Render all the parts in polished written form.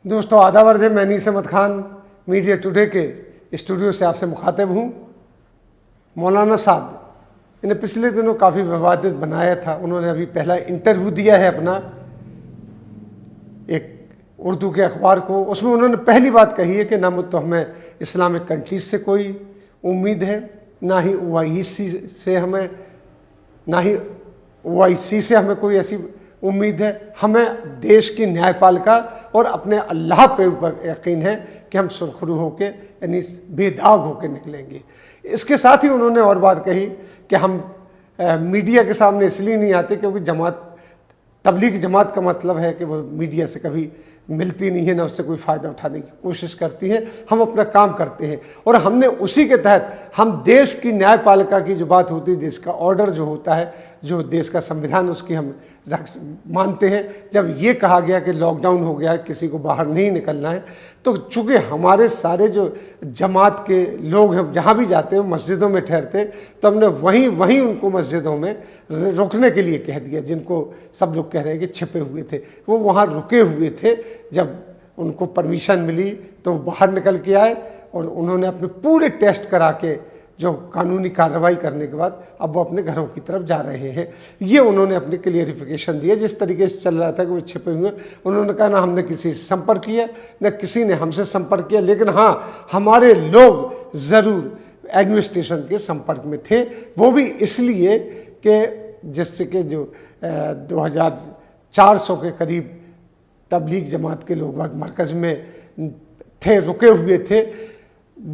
दोस्तों आदाब अर्ज़ है, मैं नीस अहमद खान मीडिया टुडे के स्टूडियो से आपसे मुखातिब हूँ। मौलाना साहब इन्हें पिछले दिनों काफ़ी विवादित बनाया था। उन्होंने अभी पहला इंटरव्यू दिया है अपना एक उर्दू के अखबार को। उसमें उन्होंने पहली बात कही है कि ना तो हमें इस्लामिक कंट्रीज से कोई उम्मीद है, ना ही OIC से हमें, ना ही OIC से हमें कोई ऐसी उम्मीद है। हमें देश की न्यायपालिका और अपने अल्लाह पे ऊपर यकीन है कि हम सुरखरू होके यानी बेदाग होके निकलेंगे। इसके साथ ही उन्होंने और बात कही कि हम मीडिया के सामने इसलिए नहीं आते क्योंकि तबलीग जमात का मतलब है कि वो मीडिया से कभी मिलती नहीं है, ना उससे कोई फ़ायदा उठाने की कोशिश करती है। हम अपना काम करते हैं और हमने उसी के तहत हम देश की न्यायपालिका की जो बात होती है, देश का ऑर्डर जो होता है, जो देश का संविधान, उसकी हम मानते हैं। जब ये कहा गया कि लॉकडाउन हो गया है, किसी को बाहर नहीं निकलना है, तो चूँकि हमारे सारे जो जमात के लोग हैं जहाँ भी जाते हैं मस्जिदों में ठहरते हैं, तो हमने वहीं उनको मस्जिदों में रुकने के लिए कह दिया। जिनको सब लोग कह रहे हैं कि छिपे हुए थे, वो वहाँ रुके हुए थे। जब उनको परमिशन मिली तो वो बाहर निकल के आए और उन्होंने अपने पूरे टेस्ट करा के जो कानूनी कार्रवाई करने के बाद अब वो अपने घरों की तरफ जा रहे हैं। ये उन्होंने अपने क्लियरिफिकेशन दिया। जिस तरीके से चल रहा था कि वो छिपे हुए, उन्होंने कहा ना हमने किसी से संपर्क किया, न किसी ने हमसे संपर्क किया, लेकिन हाँ हमारे लोग ज़रूर एडमिनिस्ट्रेशन के संपर्क में थे। वो भी इसलिए कि जिससे कि जो 2400 के करीब तबलीग जमात के लोग मरकज़ में थे, रुके हुए थे,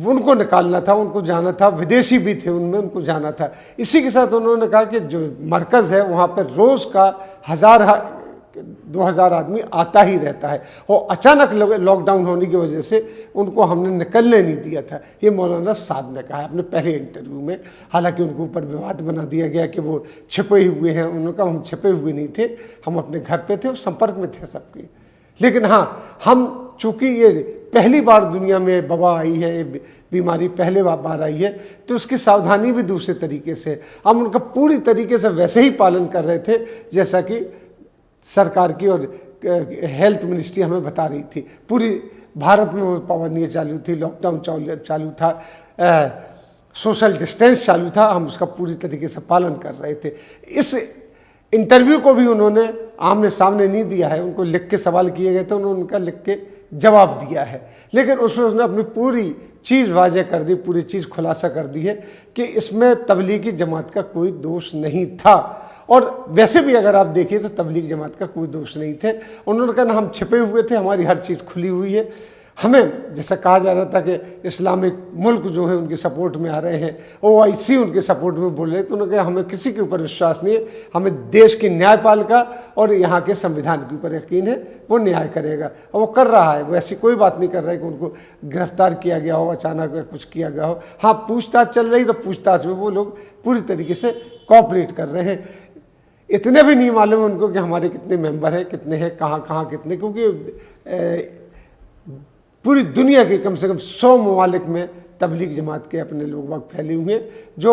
उनको निकालना था, उनको जाना था। विदेशी भी थे उनमें, उनको जाना था। इसी के साथ उन्होंने कहा कि जो मरकज़ है वहाँ पर रोज़ का 1000-2000 आदमी आता ही रहता है और अचानक लॉकडाउन होने की वजह से उनको हमने निकलने नहीं दिया था। ये मौलाना साद ने कहा अपने पहले इंटरव्यू में। हालांकि उनके ऊपर विवाद बना दिया गया कि वो छिपे हुए हैं। उन्होंने कहा हम छिपे हुए नहीं थे, हम अपने घर पे थे और संपर्क में थे सबके। लेकिन हाँ, हम चूँकि ये पहली बार दुनिया में वबा आई है, ये बीमारी पहले बार आई है, तो उसकी सावधानी भी दूसरे तरीके से हम उनका पूरी तरीके से वैसे ही पालन कर रहे थे जैसा कि सरकार की और हेल्थ मिनिस्ट्री हमें बता रही थी। पूरी भारत में वो पाबंदियाँ चालू थी, लॉकडाउन चालू था, सोशल डिस्टेंस चालू था, हम उसका पूरी तरीके से पालन कर रहे थे। इस इंटरव्यू को भी उन्होंने आमने सामने नहीं दिया है, उनको लिख के सवाल किए गए थे, उन्होंने उनका लिख के जवाब दिया है। लेकिन उसमें उसने अपनी पूरी चीज़ वाज़ेह कर दी, पूरी चीज़ खुलासा कर दी है कि इसमें तबलीगी जमात का कोई दोष नहीं था। और वैसे भी अगर आप देखिए तो तबलीग जमात का कोई दोष नहीं थे। उन्होंने कहा ना हम छिपे हुए थे, हमारी हर चीज़ खुली हुई है। हमें जैसा कहा जा रहा था कि इस्लामिक मुल्क जो है उनके सपोर्ट में आ रहे हैं, OIC उनके सपोर्ट में बोल रहे हैं, तो उन्होंने कहा हमें किसी के ऊपर विश्वास नहीं है, हमें देश की न्यायपालिका और यहाँ के संविधान के ऊपर यकीन है, वो न्याय करेगा। और वो कर रहा है। वो ऐसी कोई बात नहीं कर रहा है कि उनको गिरफ्तार किया गया हो, अचानक कुछ किया गया हो। हाँ, पूछताछ चल रही, तो पूछताछ में वो लोग पूरी तरीके से कोऑपरेट कर रहे हैं। इतने भी नहीं मालूम उनको कि हमारे कितने मेंबर हैं, कितने हैं, कहाँ कितने, क्योंकि पूरी दुनिया के कम से कम 100 ममालिक में तबलीग जमात के अपने लोग वक्त फैले हुए हैं जो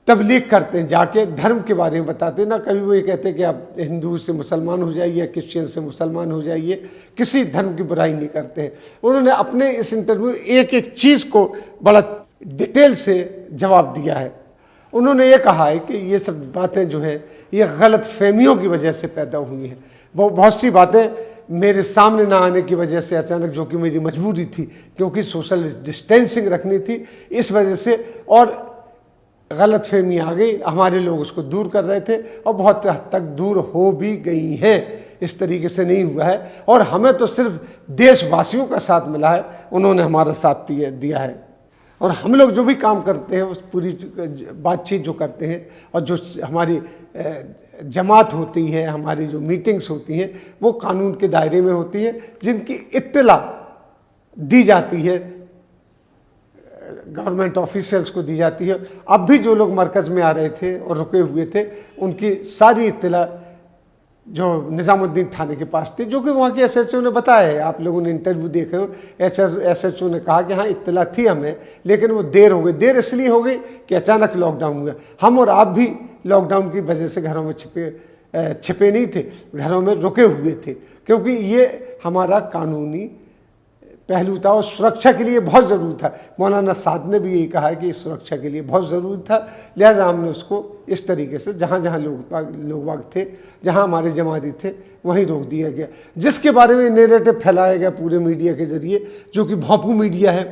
तबलीग करते हैं, जाके धर्म के बारे में बताते हैं। ना कभी वो ये कहते हैं कि आप हिंदू से मुसलमान हो जाइए, क्रिश्चियन से मुसलमान हो जाइए, किसी धर्म की बुराई नहीं करते हैं। उन्होंने अपने इस इंटरव्यू एक चीज़ को बड़ा डिटेल से जवाब दिया है। उन्होंने ये कहा है कि ये सब बातें जो हैं ये गलत फहमियों की वजह से पैदा हुई हैं। बहुत सी बातें मेरे सामने ना आने की वजह से अचानक, जो कि मेरी मजबूरी थी क्योंकि सोशल डिस्टेंसिंग रखनी थी, इस वजह से और गलत फहमी आ गई। हमारे लोग उसको दूर कर रहे थे और बहुत हद तक दूर हो भी गई हैं। इस तरीके से नहीं हुआ है और हमें तो सिर्फ देशवासियों का साथ मिला है, उन्होंने हमारा साथ दिया है। और हम लोग जो भी काम करते हैं, उस पूरी बातचीत जो करते हैं और जो हमारी जमात होती है, हमारी जो मीटिंग्स होती हैं, वो कानून के दायरे में होती है, जिनकी इत्तला दी जाती है, गवर्नमेंट ऑफिशियल्स को दी जाती है। अब भी जो लोग मरकज़ में आ रहे थे और रुके हुए थे, उनकी सारी इत्तला जो निज़ामुद्दीन थाने के पास थी, जो कि वहाँ के SHO ने बताया है। आप लोगों ने इंटरव्यू देखे हो, SHO ने कहा कि हाँ इत्तला थी हमें, लेकिन वो देर हो गई। देर इसलिए हो गई कि अचानक लॉकडाउन हुआ। हम और आप भी लॉकडाउन की वजह से घरों में छिपे छिपे नहीं थे, घरों में रुके हुए थे, क्योंकि ये हमारा कानूनी पहलू था और सुरक्षा के लिए बहुत ज़रूरी था। मौलाना साद ने भी यही कहा है कि सुरक्षा के लिए बहुत ज़रूरी था, लिहाजा हमने उसको इस तरीके से जहाँ जहाँ लोग बाग थे, जहाँ हमारे जमाती थे, वहीं रोक दिया गया। जिसके बारे में नैरेटिव फैलाया गया पूरे मीडिया के ज़रिए, जो कि भोंपू मीडिया है,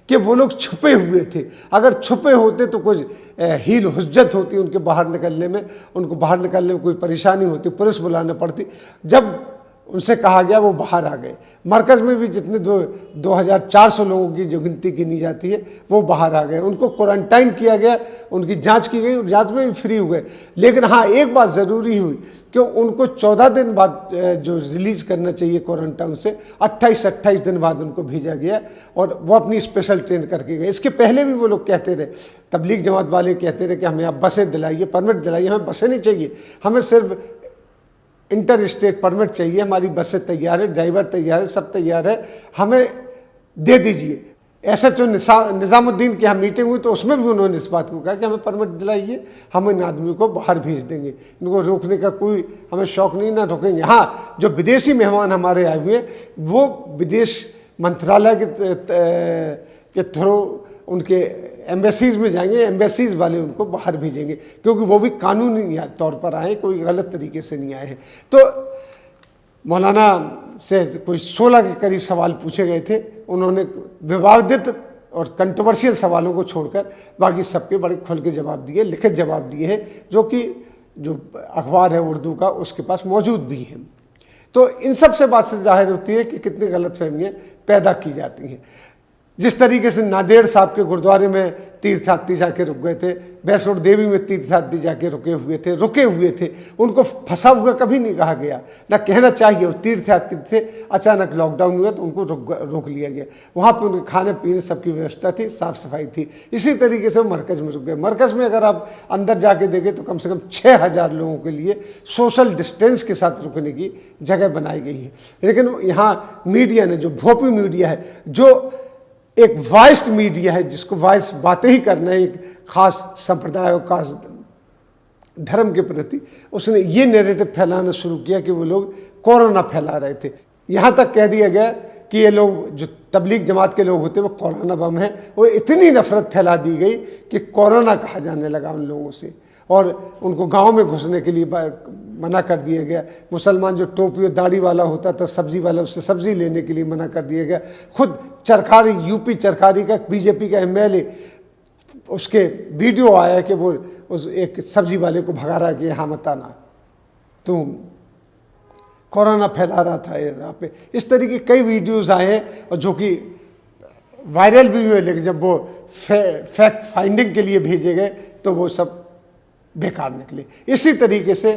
कि वो लोग छुपे हुए थे। अगर छुपे होते तो कुछ हील हुज्जत होती उनके बाहर निकलने में, उनको बाहर निकलने में कोई परेशानी होती, पुलिस बुलाना पड़ती। जब उनसे कहा गया वो बाहर आ गए। मरकज़ में भी जितने 2400 लोगों की जो गिनती गिनी जाती है वो बाहर आ गए, उनको क्वारंटाइन किया गया, उनकी जांच की गई, जांच में भी फ्री हुए। लेकिन हाँ, एक बात ज़रूरी हुई कि उनको 14 दिन बाद जो रिलीज़ करना चाहिए क्वारंटाइन से, 28 दिन बाद उनको भेजा गया और वो अपनी स्पेशल ट्रेन करके गए। इसके पहले भी वो लोग कहते रहे, तबलीग जमात वाले कहते रहे कि हमें आप बसें दिलाइए, परमिट दिलाइए। हमें बसें नहीं चाहिए, हमें सिर्फ इंटर स्टेट परमिट चाहिए, हमारी बसें तैयार है, ड्राइवर तैयार है, सब तैयार है, हमें दे दीजिए। ऐसा जो निज़ामुद्दीन की यहाँ मीटिंग हुई तो उसमें भी उन्होंने इस बात को कहा कि हमें परमिट दिलाइए, हम इन आदमी को बाहर भेज देंगे, इनको रोकने का कोई हमें शौक़ नहीं, ना रोकेंगे। हाँ, जो विदेशी मेहमान हमारे आए हुए हैं वो विदेश मंत्रालय के थ्रू उनके एम्बेसीज में जाएंगे, एम्बेसीज वाले उनको बाहर भेजेंगे, क्योंकि वो भी कानूनी तौर पर आए, कोई गलत तरीके से नहीं आए हैं। तो मौलाना से कोई 16 के करीब सवाल पूछे गए थे। उन्होंने विवादित और कंट्रोवर्शियल सवालों को छोड़कर बाकी सबके बड़े खुल के जवाब दिए, लिखित जवाब दिए हैं, जो कि जो अखबार है उर्दू का उसके पास मौजूद भी है। तो इन सब से बात से जाहिर होती है कि कितनी गलतफहमियाँ पैदा की जाती हैं। जिस तरीके से नांदेड़ साहब के गुरुद्वारे में तीर्थयात्री जाके रुक गए थे, वैष्णो देवी में तीर्थयात्री जाके रुके हुए थे, उनको फंसा हुआ कभी नहीं कहा गया, ना कहना चाहिए। वो तीर्थयात्री थे, अचानक लॉकडाउन हुआ तो उनको रोक लिया गया। वहाँ पे उनके खाने पीने सबकी व्यवस्था थी, साफ़ सफाई थी। इसी तरीके से वो मरकज़ में रुक गए। मरकज़ में अगर आप अंदर जाके देखें तो कम से कम 6000 लोगों के लिए सोशल डिस्टेंस के साथ रुकने की जगह बनाई गई है। लेकिन यहाँ मीडिया ने, जो भोपी मीडिया है, जो एक वॉइस्ड मीडिया है, जिसको वॉइस बातें ही करना है एक खास संप्रदाय और खास धर्म के प्रति, उसने ये नैरेटिव फैलाना शुरू किया कि वो लोग कोरोना फैला रहे थे। यहाँ तक कह दिया गया कि ये लोग जो तबलीग जमात के लोग होते हैं वो कोरोना बम है, और इतनी नफरत फैला दी गई कि कोरोना कहा जाने लगा उन लोगों से, और उनको गांव में घुसने के लिए मना कर दिया गया। मुसलमान जो टोपी और दाढ़ी वाला होता था, सब्जी वाला, उससे सब्जी लेने के लिए मना कर दिया गया। खुद चरखारी, यूपी चरखारी का बीजेपी का एमएलए, उसके वीडियो आया कि वो उस एक सब्जी वाले को भगा रहा कि यहाँ मत आना, तुम कोरोना फैला रहा था यहाँ पे। इस तरह के कई वीडियोज़ आए हैं और जो कि वायरल भी हुए, लेकिन जब वो फैक्ट फाइंडिंग के लिए भेजे गए तो वो सब बेकार निकले। इसी तरीके से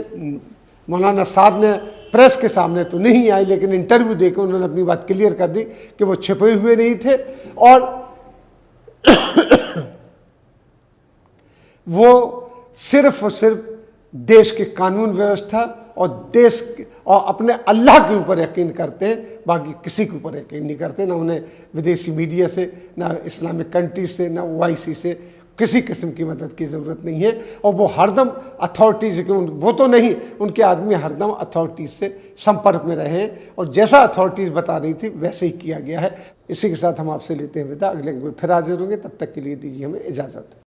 मौलाना साहब ने प्रेस के सामने तो नहीं आए, लेकिन इंटरव्यू देकर उन्होंने अपनी बात क्लियर कर दी कि वो छिपे हुए नहीं थे और वो सिर्फ और सिर्फ देश के कानून व्यवस्था और देश और अपने अल्लाह के ऊपर यकीन करते हैं, बाकी किसी के ऊपर यकीन नहीं करते। ना उन्हें विदेशी मीडिया से, ना इस्लामिक कंट्री से, ना OIC से किसी किस्म की मदद की ज़रूरत नहीं है। और वो हरदम अथॉरिटीज़ के, वो तो नहीं, उनके आदमी हरदम अथॉरिटीज़ से संपर्क में रहे और जैसा अथॉरिटीज़ बता रही थी वैसे ही किया गया है। इसी के साथ हम आपसे लेते हैं विदा। अगले फिर हाजिर होंगे, तब तक के लिए दीजिए हमें इजाज़त।